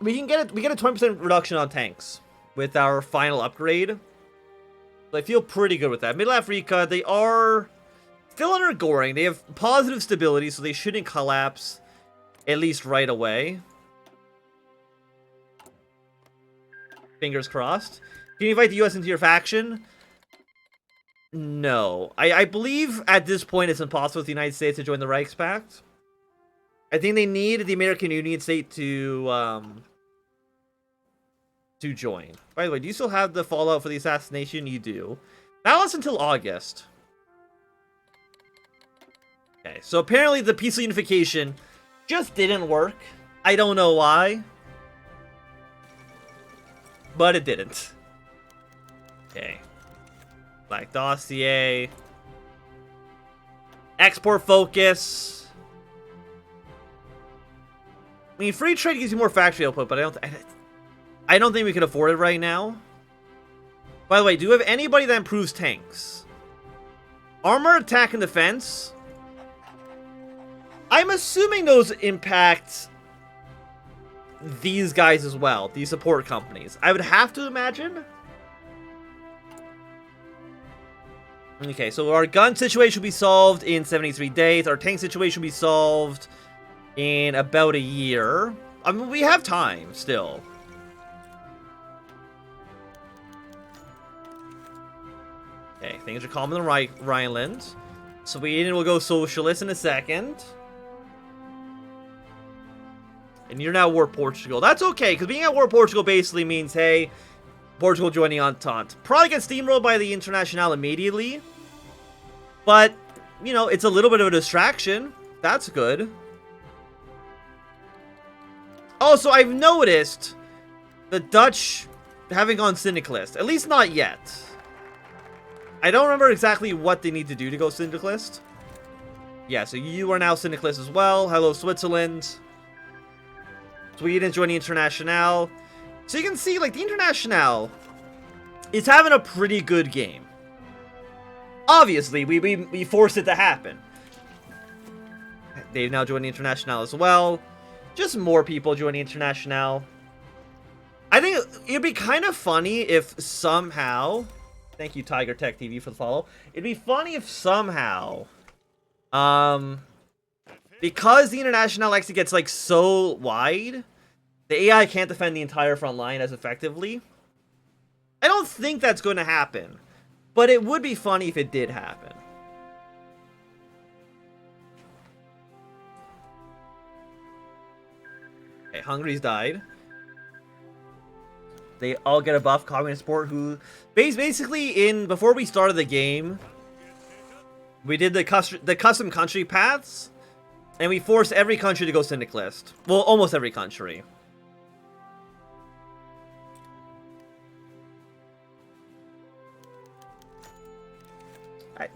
We get a 20% reduction on tanks with our final upgrade. So I feel pretty good with that. Middle Africa, they are still undergoing. They have positive stability, so they shouldn't collapse, at least right away. Fingers crossed. Can you invite the US into your faction? No. I believe at this point it's impossible for the United States to join the Reichspakt. I think they need the American Union State to join. By the way, do you still have the fallout for the assassination? You do. That lasts until August. Okay, so apparently the peaceful unification just didn't work. I don't know why. But it didn't. Okay. Black dossier. Export focus. I mean, free trade gives you more factory output, but I don't think we can afford it right now. By the way, do you have anybody that improves tanks? Armor, attack, and defense. I'm assuming those impact these guys as well, these support companies. I would have to imagine. Okay, so our gun situation will be solved in 73 days. Our tank situation will be solved in about a year. I mean, we have time still. Okay, things are calm in the Rhineland. Sweden will go socialist in a second. And you're now war Portugal. That's okay, because being at war Portugal basically means, hey, Portugal joining Entente. Probably get steamrolled by the Internationale immediately. But, you know, it's a little bit of a distraction. That's good. Also, I've noticed the Dutch haven't gone Syndicalist. At least not yet. I don't remember exactly what they need to do to go Syndicalist. Yeah, so you are now Syndicalist as well. Hello, Switzerland. Sweden joining Internationale. So you can see, like, the Internationale is having a pretty good game. Obviously, we forced it to happen. They've now joined the Internationale as well. Just more people joining Internationale. I think it'd be kind of funny if somehow... Thank you, Tiger Tech TV, for the follow. It'd be funny if somehow... because the Internationale actually gets, like, so wide, the AI can't defend the entire front line as effectively. I don't think that's going to happen. But it would be funny if it did happen. Okay, Hungary's died. They all get a buff, communist support, who... Basically, before we started the game, we did the custom country paths, and we forced every country to go Syndicalist. Well, almost every country.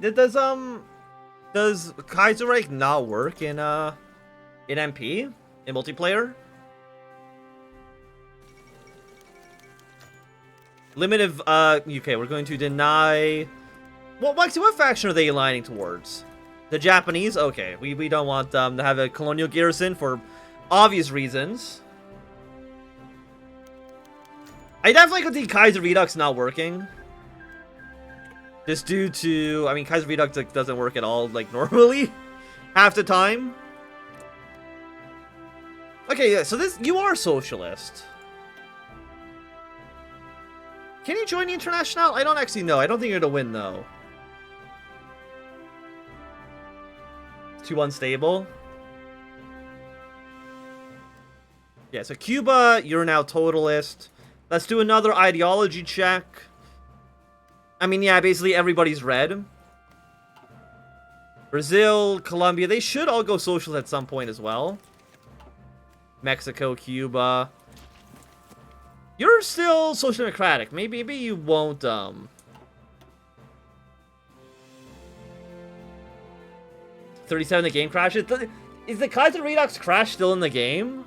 Does Kaiserreich not work in MP? In multiplayer? Limited, okay, we're going to deny... Well, Lexi, what faction are they aligning towards? The Japanese? Okay, we don't want them to have a colonial garrison for obvious reasons. I definitely could see Kaiserreich not working. Just due to, I mean, Kaiserreich like, doesn't work at all, like, normally. Half the time. Okay, yeah, so you are socialist. Can you join the Internationale? I don't actually know. I don't think you're gonna win, though. It's too unstable. Yeah, so Cuba, you're now totalist. Let's do another ideology check. I mean, yeah, basically everybody's red. Brazil, Colombia, they should all go socialist at some point as well. Mexico, Cuba. You're still social democratic. Maybe you won't, 37, the game crashes. Is the Kaiserreich crash still in the game?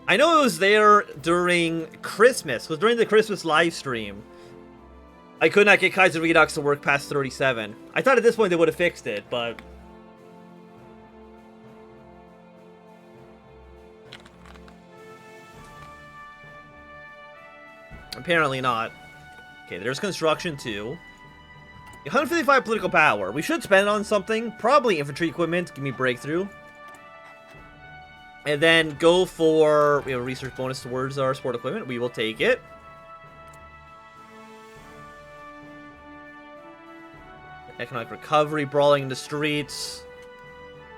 I know it was there during Christmas. It was during the Christmas live stream. I could not get Kaiserreich to work past 37. I thought at this point they would have fixed it, but... Apparently not. Okay, there's construction too. 155 political power. We should spend it on something. Probably infantry equipment. Give me breakthrough. And then go for... We have a research bonus towards our sport equipment. We will take it. Economic recovery. Brawling in the streets.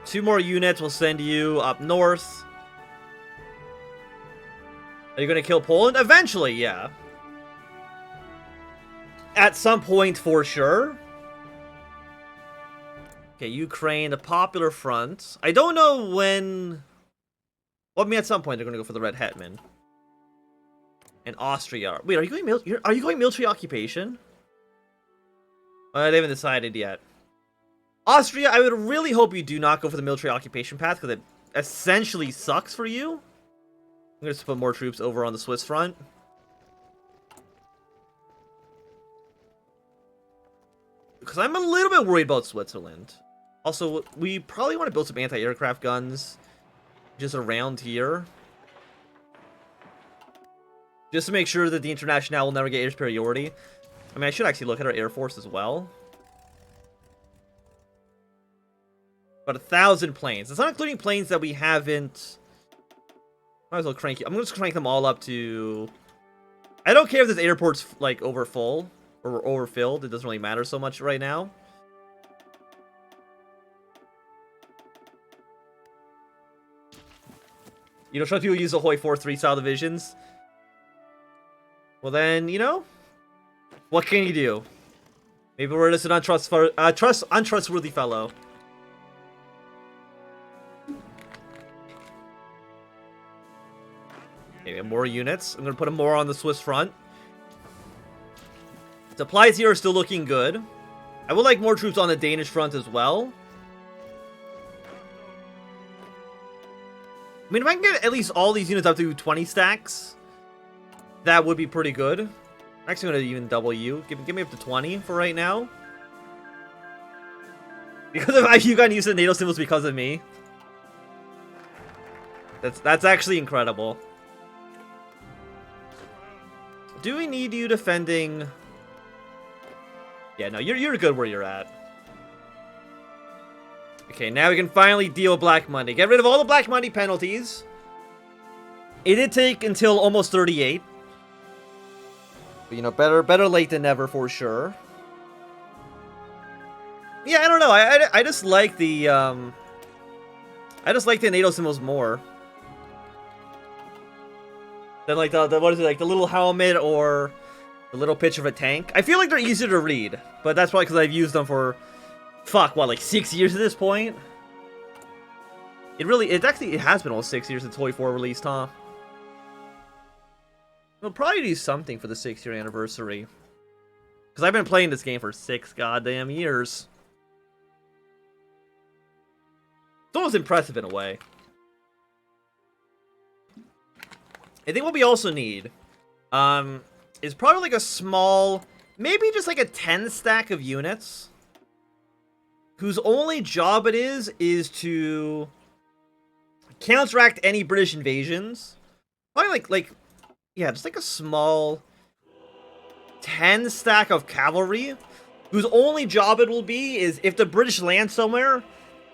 2 more units will send you up north. Are you going to kill Poland? Eventually, yeah. At some point, for sure. Okay, Ukraine, the Popular Front. I don't know when... Well, I mean, at some point, they're going to go for the Red Hetman. And Austria. Wait, are you going military occupation? They haven't decided yet. Austria, I would really hope you do not go for the military occupation path, because it essentially sucks for you. I'm going to put more troops over on the Swiss front. Because I'm a little bit worried about Switzerland. Also, we probably want to build some anti-aircraft guns just around here. Just to make sure that the International will never get air superiority. I mean, I should actually look at our Air Force as well. About 1,000 planes. It's not including planes that we haven't... Might as well crank it. I'm going to crank them all up to... I don't care if this airport's, like, overfull or overfilled. It doesn't really matter so much right now. You know, some people use the HOI4 3-style divisions. Well then, you know, what can you do? Maybe we're just an untrustworthy fellow. Okay, more units. I'm going to put them more on the Swiss front. Supplies here are still looking good. I would like more troops on the Danish front as well. I mean, if I can get at least all these units up to 20 stacks, that would be pretty good. I'm actually going to even double you. Give me up to 20 for right now. Because if you got used to NATO symbols because of me. That's actually incredible. Do we need you defending... Yeah, no, you're good where you're at. Okay, now we can finally deal with Black Monday. Get rid of all the Black Monday penalties. It did take until almost 38. But, you know, better late than never for sure. Yeah, I don't know. I just like the I just like the NATO symbols more than like the what is it, like the little helmet or the little picture of a tank. I feel like they're easier to read, but that's probably because I've used them for fuck, what, like 6 years at this point? It has been almost 6 years since HOI4 released, huh? We'll probably do something for the 6-year anniversary. Because I've been playing this game for 6 goddamn years. It's almost impressive in a way. I think what we also need is probably like a small, maybe just like a 10 stack of units whose only job it is to counteract any British invasions. Probably yeah, just like a small 10 stack of cavalry whose only job it will be is if the British land somewhere,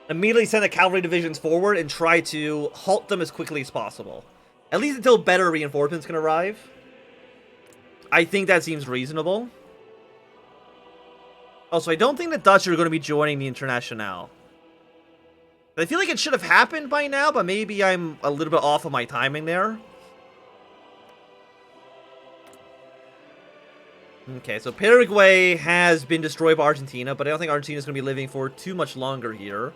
immediately send the cavalry divisions forward and try to halt them as quickly as possible. At least until better reinforcements can arrive. I think that seems reasonable. Also, I don't think the Dutch are going to be joining the International. I feel like it should have happened by now, but maybe I'm a little bit off of my timing there. Okay, so Paraguay has been destroyed by Argentina, but I don't think Argentina's going to be living for too much longer here.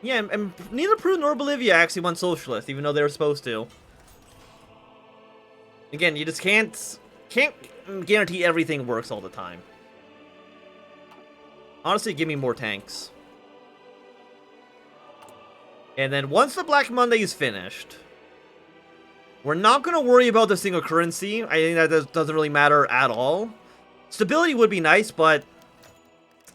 Yeah, and neither Peru nor Bolivia actually went socialist, even though they were supposed to. Again, you just can't guarantee everything works all the time. Honestly, give me more tanks. And then once the Black Monday is finished, we're not going to worry about the single currency. I think that doesn't really matter at all. Stability would be nice, but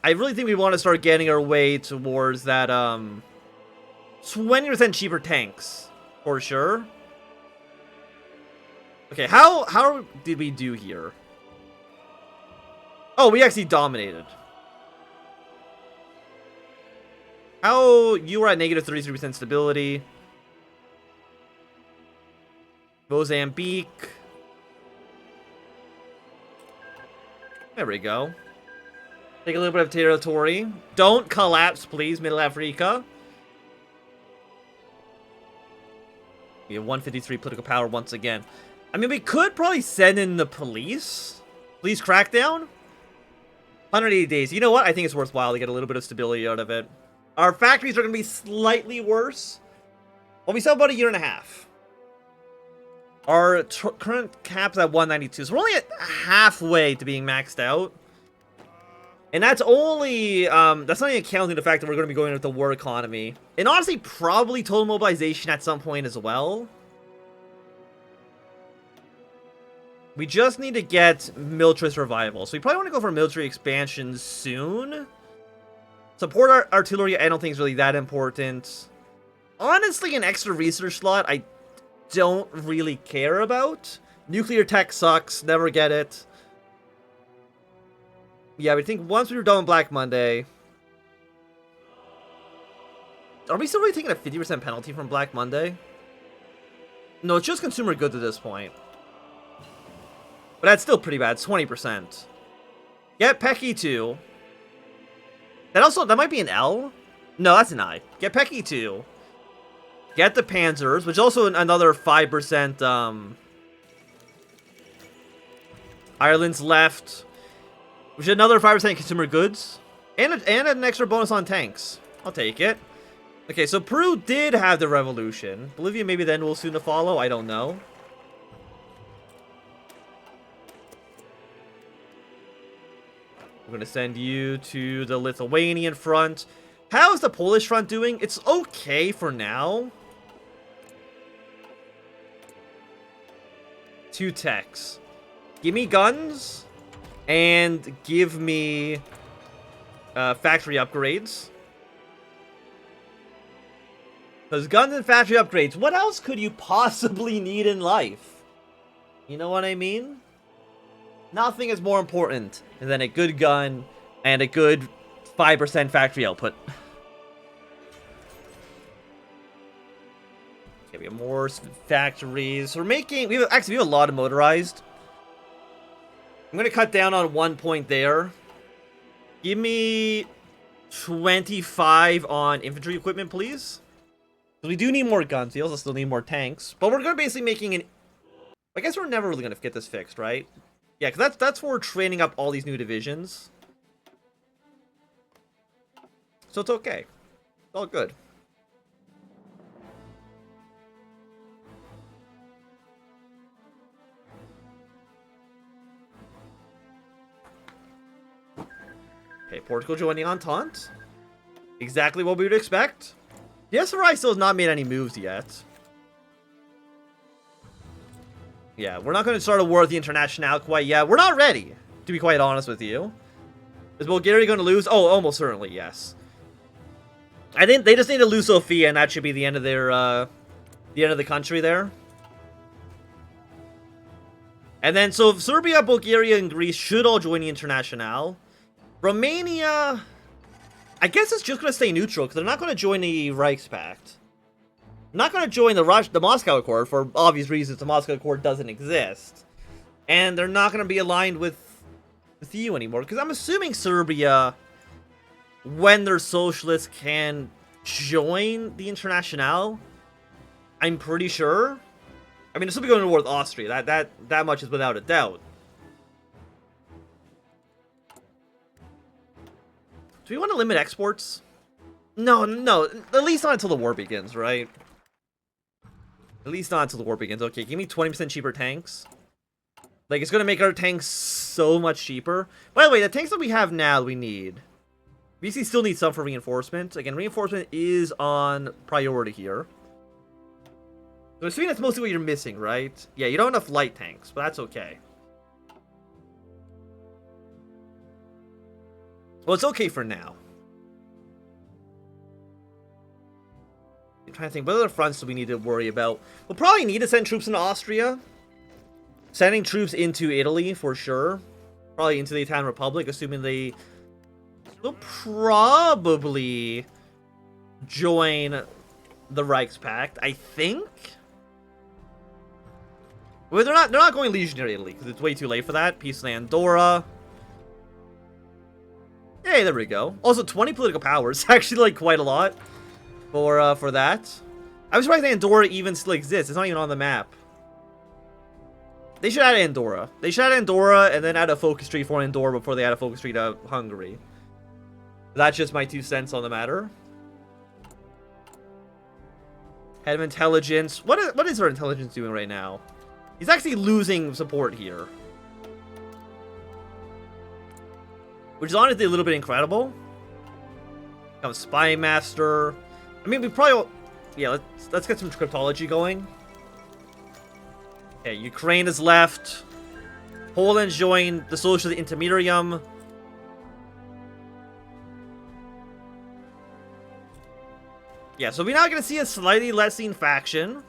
I really think we want to start getting our way towards that 20% cheaper tanks. For sure. Okay, how did we do here? Oh, we actually dominated. How you were at negative 33% stability. Mozambique. There we go. Take a little bit of territory. Don't collapse, please, Middle Africa. We have 153 political power once again. I mean, we could probably send in the police. Police crackdown. 180 days. You know what? I think it's worthwhile to get a little bit of stability out of it. Our factories are going to be slightly worse. Well, we still have about a year and a half. Our current cap's at 192, so we're only at halfway to being maxed out. And that's only, that's not even counting the fact that we're going to be going into the war economy. And honestly, probably total mobilization at some point as well. We just need to get military survival. So we probably want to go for military expansion soon. Support our artillery, I don't think is really that important. Honestly, an extra research slot, I don't really care about. Nuclear tech sucks, never get it. Yeah, we think once we were done with Black Monday... Are we still really taking a 50% penalty from Black Monday? No, it's just consumer goods at this point. But that's still pretty bad, it's 20%. Get Pecky 2. That might be an L? No, that's an I. Get Pecky 2. Get the Panzers, which is also another 5%, Ireland's left. Which is another 5% consumer goods. And an extra bonus on tanks. I'll take it. Okay, so Peru did have the revolution. Bolivia maybe then will soon to follow. I don't know. We're going to send you to the Lithuanian front. How is the Polish front doing? It's okay for now. 2 techs. Give me guns. And give me factory upgrades. Because guns and factory upgrades, what else could you possibly need in life? You know what I mean? Nothing is more important than a good gun and a good 5% factory output. Okay, we have more factories. We have a lot of motorized. I'm going to cut down on 1 point there. Give me 25 on infantry equipment, please. We do need more guns. We also still need more tanks. But we're going to basically making an... I guess we're never really going to get this fixed, right? Yeah, because that's where we're training up all these new divisions. So it's okay. It's all good. Okay, Portugal joining Entente. Exactly what we would expect. The SRI still has not made any moves yet. Yeah, we're not going to start a war with the International quite yet. We're not ready, to be quite honest with you. Is Bulgaria going to lose? Oh, almost certainly, yes. I think they just need to lose Sofia, and that should be the end of their, the end of the country there. And then, so Serbia, Bulgaria, and Greece should all join the International. Romania, I guess it's just going to stay neutral, because they're not going to join the Reichspakt. Not going to join the Moscow Accord, for obvious reasons. The Moscow Accord doesn't exist. And they're not going to be aligned with the EU anymore, because I'm assuming Serbia, when they're socialists, can join the International. I'm pretty sure. I mean, they'll still be going to war with Austria. That much is without a doubt. Do we want to limit exports? No, at least not until the war begins, right? At least not until the war begins. Okay, give me 20% cheaper tanks. Like, it's going to make our tanks so much cheaper. By the way, the tanks that we have now, we need. BC still needs some for reinforcement. Again, reinforcement is on priority here. So assuming that's mostly what you're missing, right? Yeah, you don't have enough light tanks, but that's okay. Well, it's okay for now. I'm trying to think, what other fronts do we need to worry about? We'll probably need to send troops into Austria. Sending troops into Italy, for sure. Probably into the Italian Republic, assuming they will probably join the Reichspakt, I think. Well, they're not going legionary Italy, because it's way too late for that. Peace in Andorra. Hey, there we go. Also, 20 political powers. Actually, like, quite a lot for that. I'm surprised Andorra even still exists. It's not even on the map. They should add Andorra. They should add Andorra and then add a focus tree for Andorra before they add a focus tree to Hungary. That's just my 2 cents on the matter. Head of Intelligence. What is our intelligence doing right now? He's actually losing support here. Which is honestly a little bit incredible. Become Spy Master. I mean, we probably... Yeah, let's get some cryptology going. Okay, Ukraine is left. Poland joined the Socialist Intermerium. Yeah, so we're now going to see a slightly less seen faction.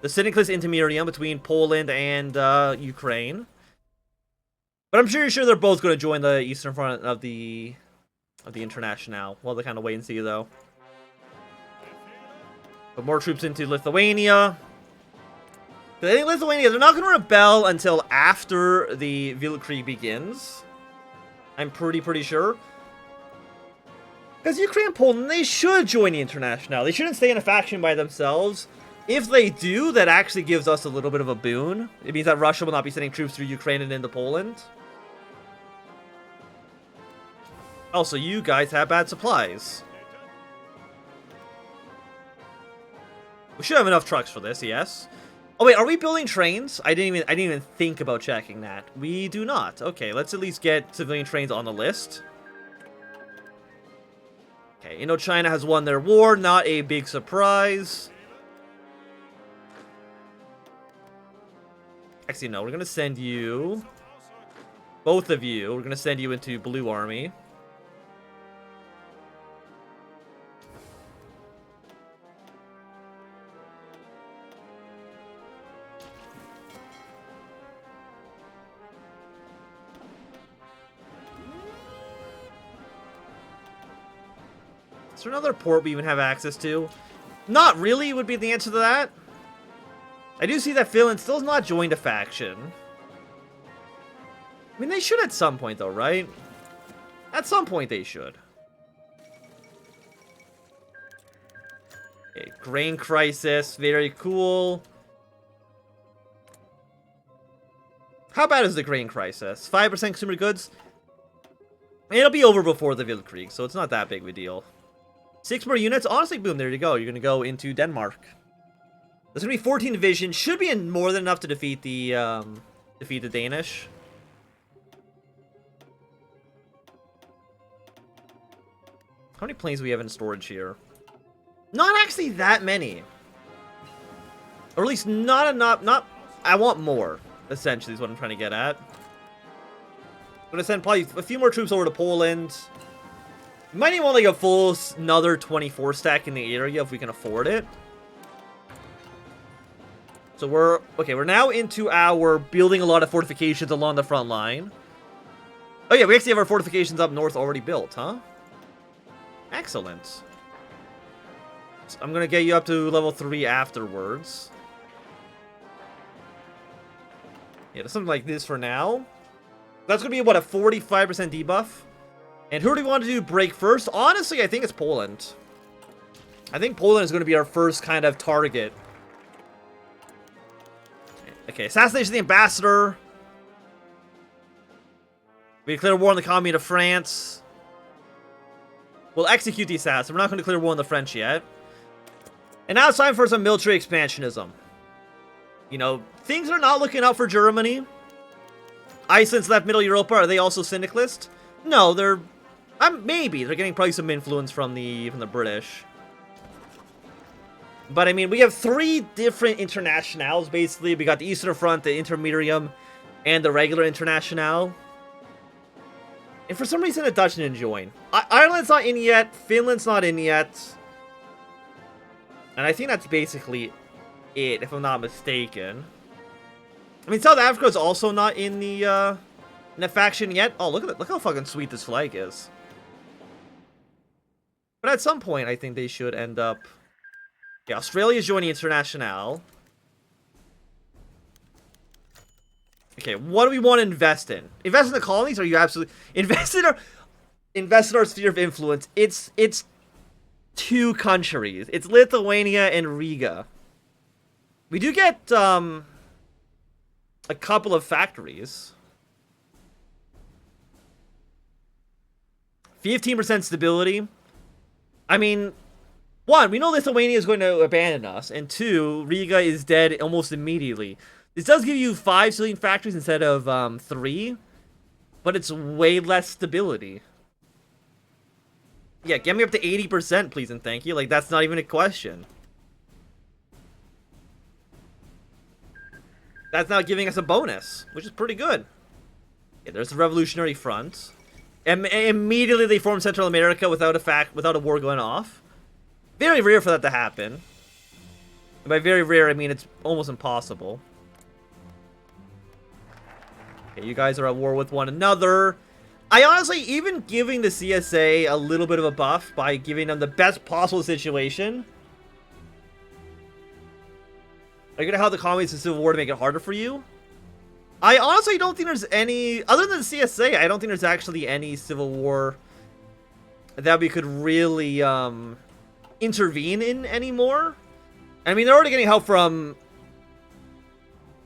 The Syndicalist Intermerium between Poland and Ukraine. But I'm sure they're both going to join the Eastern Front of the International. We'll have to kind of wait and see, though. Put more troops into Lithuania. I think Lithuania, they're not going to rebel until after the Weltkrieg begins. I'm pretty sure. Because Ukraine and Poland, they should join the International. They shouldn't stay in a faction by themselves. If they do, that actually gives us a little bit of a boon. It means that Russia will not be sending troops through Ukraine and into Poland. Also, you guys have bad supplies. We should have enough trucks for this, yes. Oh wait, are we building trains? I didn't even think about checking that. We do not. Okay, let's at least get civilian trains on the list. Okay, Indochina has won their war, not a big surprise. Actually, no, we're gonna send you, both of you, we're gonna send you into Blue Army. Is there another port we even have access to? Not really would be the answer to that. I do see that Finland still has not joined a faction. I mean, they should at some point, though, right? At some point, they should. Okay, grain crisis. Very cool. How bad is the grain crisis? 5% consumer goods? It'll be over before the Weltkrieg, so it's not that big of a deal. 6 more units. Honestly, boom, there you go. You're going to go into Denmark. There's going to be 14 divisions. Should be more than enough to defeat the Danish. How many planes do we have in storage here? Not actually that many. Or at least not enough. I want more, essentially, is what I'm trying to get at. I'm going to send probably a few more troops over to Poland. We might even want like a full another 24 stack in the area if we can afford it. So we're now into our building a lot of fortifications along the front line. Oh yeah, we actually have our fortifications up north already built, huh? Excellent. So I'm gonna get you up to level 3 afterwards. Yeah, something like this for now. That's gonna be what, a 45% debuff? And who do we want to do break first? Honestly, I think it's Poland. I think Poland is going to be our first kind of target. Okay, assassination of the ambassador. We declare war on the Commune of France. We'll execute the assassin. We're not going to declare war on the French yet. And now it's time for some military expansionism. You know, things are not looking up for Germany. Iceland's left Middle Europa. Are they also Syndicalist? No, they're... maybe. They're getting probably some influence from the British. But, I mean, we have 3 different internationals, basically. We got the Eastern Front, the Intermerium, and the regular International. And for some reason, the Dutch didn't join. Ireland's not in yet. Finland's not in yet. And I think that's basically it, if I'm not mistaken. I mean, South Africa is also not in the faction yet. Oh, look at it. Look how fucking sweet this flag is. But at some point, I think they should end up... Yeah, Australia's joining International. Okay, what do we want to invest in? Invest in the colonies? Are you absolutely... Invest in our sphere of influence. It's 2 countries. It's Lithuania and Riga. We do get, a couple of factories. 15% stability. I mean, 1, we know Lithuania is going to abandon us, and 2, Riga is dead almost immediately. This does give you 5 civilian factories instead of 3, but it's way less stability. Yeah, get me up to 80%, please and thank you. Like, that's not even a question. That's now giving us a bonus, which is pretty good. Yeah, there's the Revolutionary Front. And immediately they form Central America without a war going off. Very rare for that to happen. And by very rare, I mean it's almost impossible. Okay, you guys are at war with one another. I honestly, even giving the CSA a little bit of a buff by giving them the best possible situation. Are you gonna have the communists in Civil War to make it harder for you? I honestly don't think there's any, other than the CSA, I don't think there's actually any Civil War that we could really intervene in anymore. I mean, they're already getting help from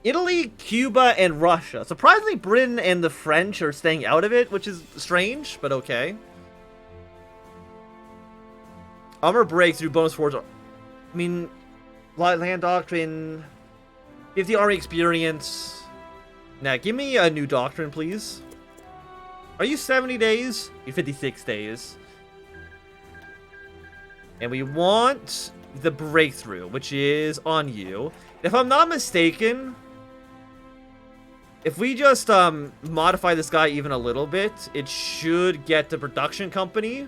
Italy, Cuba, and Russia. Surprisingly, Britain and the French are staying out of it, which is strange, but okay. Armor breakthrough bonus force. I mean, land doctrine, 50 army experience. Now, give me a new doctrine, please. Are you 70 days? You're 56 days. And we want the breakthrough, which is on you. If I'm not mistaken, if we just modify this guy even a little bit, it should get the production company.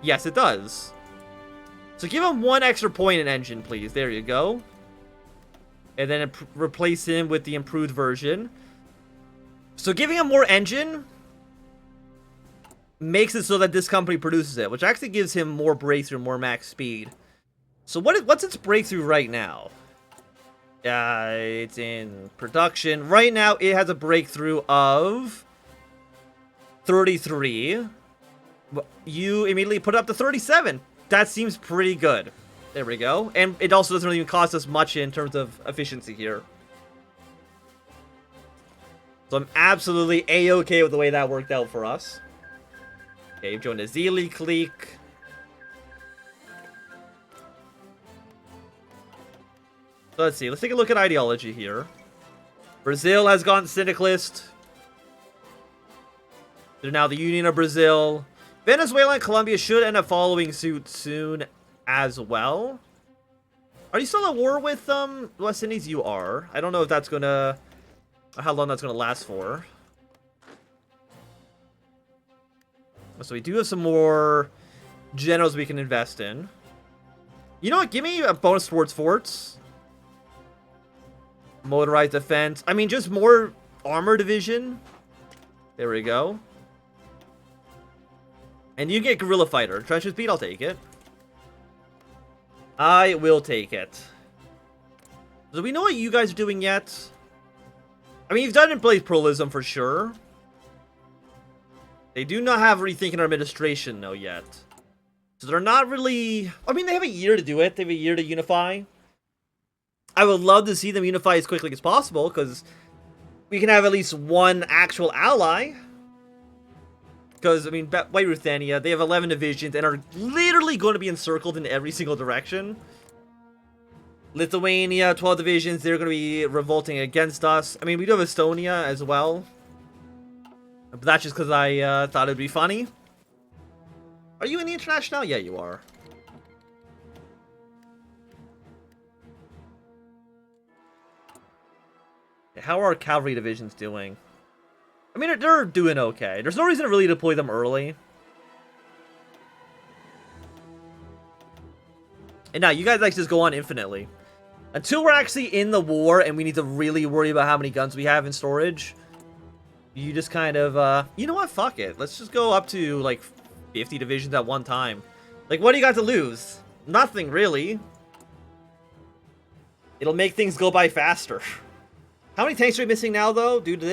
Yes, it does. So give him 1 extra point in engine, please. There you go. And then replace him with the improved version. So giving him more engine makes it so that this company produces it, which actually gives him more breakthrough, more max speed. So what's its breakthrough right now? It's in production. Right now, it has a breakthrough of 33. You immediately put it up to 37. That seems pretty good. There we go. And it also doesn't even cost us much in terms of efficiency here. So I'm absolutely A-okay with the way that worked out for us. Okay, you've joined the Zealy clique. So let's see. Let's take a look at ideology here. Brazil has gone Syndicalist. They're now the Union of Brazil. Venezuela and Colombia should end up following suit soon as well. Are you still at war with West Indies? You are. I don't know if that's gonna, how long that's gonna last for. So we do have some more generals we can invest in. You know what? Give me a bonus towards forts. Motorized defense. I mean, just more armor division. There we go. And you get guerrilla fighter. Trench speed, I'll take it. I will take it. Do we know what you guys are doing yet? I mean, you've done in place pluralism for sure. They do not have rethinking our administration, though, yet. So they're not really... I mean, they have a year to do it. They have a year to unify. I would love to see them unify as quickly as possible, because we can have at least one actual ally. Because, I mean, White Ruthenia, they have 11 divisions and are literally going to be encircled in every single direction. Lithuania, 12 divisions, they're going to be revolting against us. I mean, we do have Estonia as well. But that's just because I thought it'd be funny. Are you in the International? Yeah, you are. How are our cavalry divisions doing? I mean, they're doing okay. There's no reason to really deploy them early. And now you guys like just go on infinitely. Until we're actually in the war and we need to really worry about how many guns we have in storage, you just kind of, you know what, fuck it. Let's just go up to, like, 50 divisions at one time. Like, what do you got to lose? Nothing, really. It'll make things go by faster. How many tanks are we missing now, though, due to this?